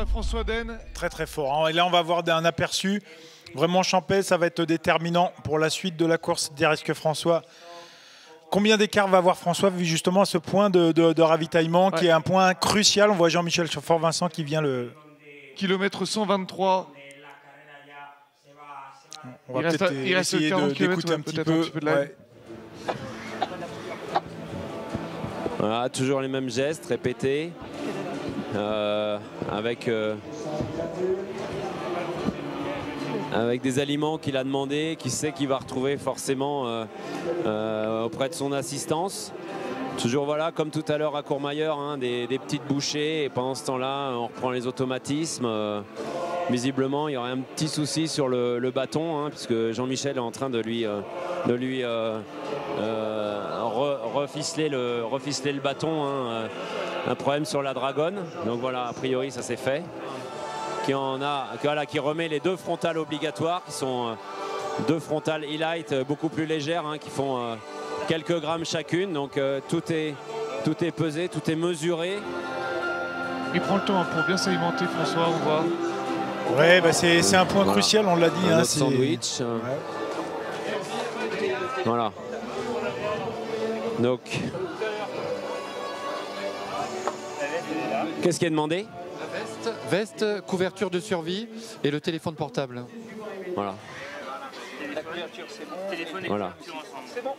François Den. Très très fort. Hein. Et là, on va avoir un aperçu. Vraiment, Champais, ça va être déterminant pour la suite de la course d'Eriske François. Combien d'écart va avoir François, vu justement à ce point de ravitaillement, qui est un point crucial. On voit Jean-Michel Fort-Vincent qui vient le... Kilomètre 123. On va peut-être essayer d'écouter un petit peu. Ouais. Voilà, toujours les mêmes gestes répétés. Avec des aliments qu'il a demandé, qu'il sait qu'il va retrouver forcément auprès de son assistance. Toujours voilà, comme tout à l'heure à Courmayeur, hein, des petites bouchées, et pendant ce temps-là, on reprend les automatismes. Visiblement, il y aurait un petit souci sur le bâton, hein, puisque Jean-Michel est en train de lui reficeler le bâton. Hein, un problème sur la dragonne. Donc voilà, a priori, ça s'est fait. Qui remet les deux frontales obligatoires, qui sont deux frontales e-light beaucoup plus légères, hein, qui font quelques grammes chacune. Donc tout est pesé, tout est mesuré. Il prend le temps pour bien s'alimenter, François, on voit. Ouais, bah c'est un point crucial, on l'a dit. Un sandwich. Ouais. Voilà. Donc, qu'est-ce qui est demandé? Veste, couverture de survie et le téléphone portable. Voilà. La couverture, c'est bon. Téléphone et voilà. couverture ensemble. C'est bon.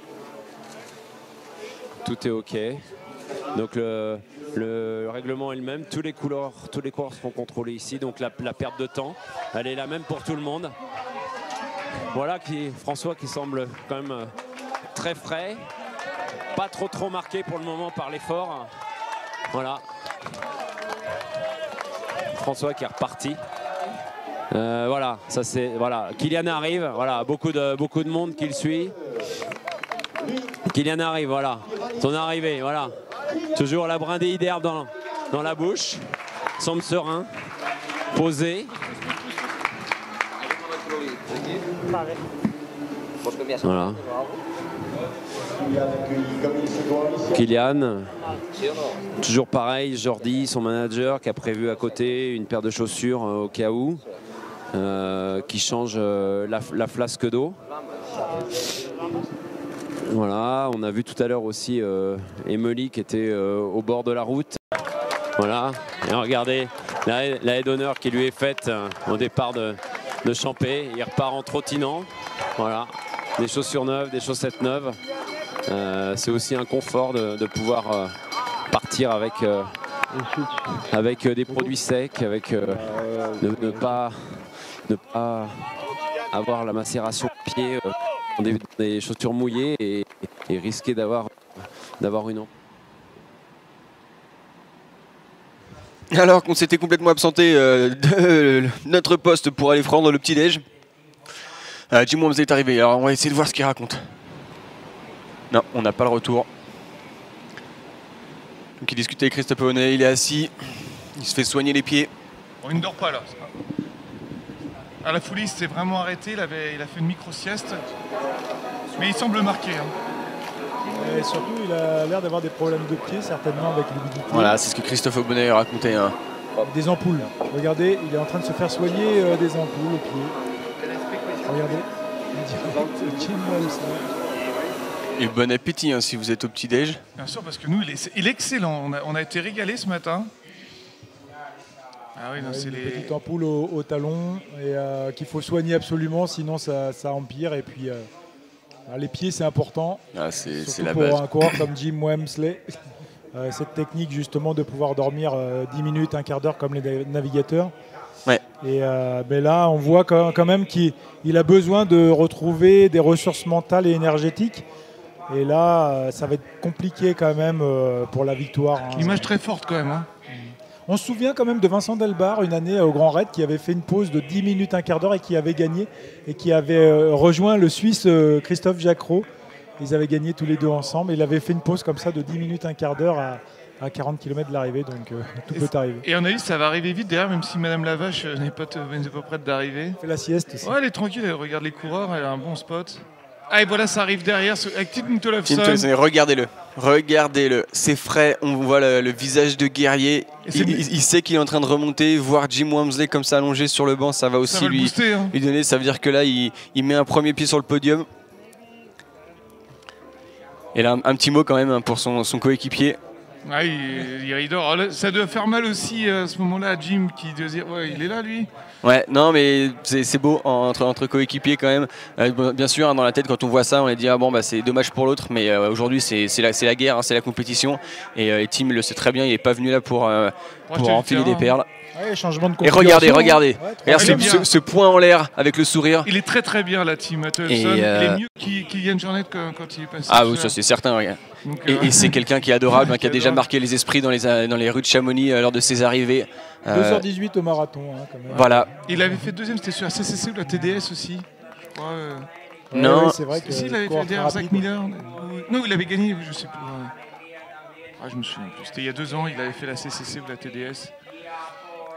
Tout est OK. Donc le règlement est le même. Tous les coureurs seront contrôlés ici. Donc la perte de temps, elle est la même pour tout le monde. Voilà François qui semble quand même très frais. Pas trop marqué pour le moment par l'effort. Voilà. François qui est reparti. Voilà, ça c'est voilà. Kylian arrive, voilà, beaucoup de monde qui le suit. Kylian arrive, voilà. Son arrivée, voilà. Toujours la brindille d'herbe dans la bouche. Semble serein, posé. Voilà. Kylian, toujours pareil, Jordi, son manager, qui a prévu à côté une paire de chaussures au cas où, qui change la flasque d'eau. Voilà, on a vu tout à l'heure aussi Emily qui était au bord de la route. Voilà, et regardez la haie d'honneur qui lui est faite au départ de Champais. Il repart en trottinant. Voilà, des chaussures neuves, des chaussettes neuves. C'est aussi un confort de pouvoir partir avec des produits secs, avec ne pas avoir la macération de pied dans des chaussures mouillées et risquer d'avoir une... Alors qu'on s'était complètement absenté de notre poste pour aller prendre le petit-déj, Jim Worms est arrivé. Alors on va essayer de voir ce qu'il raconte. Non, on n'a pas le retour. Donc il discute avec Christophe Honnet, il est assis, il se fait soigner les pieds. Bon, il ne dort pas là. À la folie, il s'est vraiment arrêté, il a fait une micro-sieste. Mais il semble marqué. Hein. Et surtout, il a l'air d'avoir des problèmes de pied, certainement avec l'humidité. Voilà, c'est ce que Christophe Honnet racontait. Hein. Des ampoules. Regardez, il est en train de se faire soigner des ampoules au pied. Regardez. Jim Worms. Et bon appétit hein, si vous êtes au petit-déj. Bien sûr, parce que nous, il est excellent. On a été régalés ce matin. Ah oui, non, c'est une les petite ampoule au talon et qu'il faut soigner absolument, sinon ça empire. Et puis les pieds, c'est important. Ah, c'est la pour base. Un coureur comme Jim Wemsley. Cette technique justement de pouvoir dormir 10 minutes, un quart d'heure comme les navigateurs. Ouais. Et mais là, on voit quand même qu'il a besoin de retrouver des ressources mentales et énergétiques. Et là, ça va être compliqué quand même pour la victoire. Hein. Image très forte quand même. Hein. On se souvient quand même de Vincent Delbar, une année au Grand Raid, qui avait fait une pause de 10 minutes, un quart d'heure et qui avait gagné. Et qui avait rejoint le Suisse Christophe Jacquerot. Ils avaient gagné tous les deux ensemble. Il avait fait une pause comme ça de 10 minutes, un quart d'heure à 40 km de l'arrivée. Donc tout peut arriver. Et on a dit ça va arriver vite derrière, même si Madame Lavache n'est pas prête d'arriver. Elle fait la sieste aussi. Ouais, elle est tranquille, elle regarde les coureurs, elle a un bon spot. Ah et voilà, ça arrive derrière avec Tim Tollefson. Tim Tollefson, regardez-le. Regardez-le. C'est frais, on voit le visage de guerrier. Il sait qu'il est en train de remonter. Voir Jim Walmsley comme ça allongé sur le banc, ça va aussi lui donner. Ça veut dire que là, il met un premier pied sur le podium. Et là, un petit mot quand même pour son coéquipier. Ah, il dort. Ça doit faire mal aussi à ce moment-là à Jim qui doit dire ouais, il est là lui. Ouais, non mais c'est beau entre coéquipiers quand même. Bien sûr, hein, dans la tête quand on voit ça, on a dit ah bon bah c'est dommage pour l'autre, mais aujourd'hui c'est la guerre, hein, c'est la compétition et Tim le sait très bien, il n'est pas venu là pour enfiler des perles. Ouais, changement de et regardez, ouais, ce point en l'air avec le sourire. Il est très bien là, Tim Tollefson. Il est mieux qu'Ian Jornet quand il est passé. Ah oui, ça c'est certain. Regarde. Donc, et c'est quelqu'un qui est adorable, hein, qui a déjà marqué les esprits dans les rues de Chamonix lors de ses arrivées. 2h18 au marathon. Hein, quand même. Voilà. Il avait fait deuxième, c'était sur la CCC ou la TDS aussi. Je crois, non, ouais, c'est vrai que. Si, il avait fait derrière Zach Miller. Non, il avait gagné, je sais plus. Ah, je me souviens plus. C'était il y a 2 ans, il avait fait la CCC ou la TDS.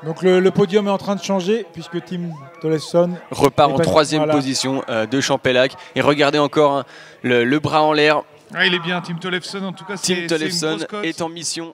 Donc le podium est en train de changer puisque Tim Tollefson repart en 3e position de Champellac. Et regardez encore hein, le bras en l'air. Ah, il est bien, Tim Tollefson en tout cas. Tim Tollefson est en mission.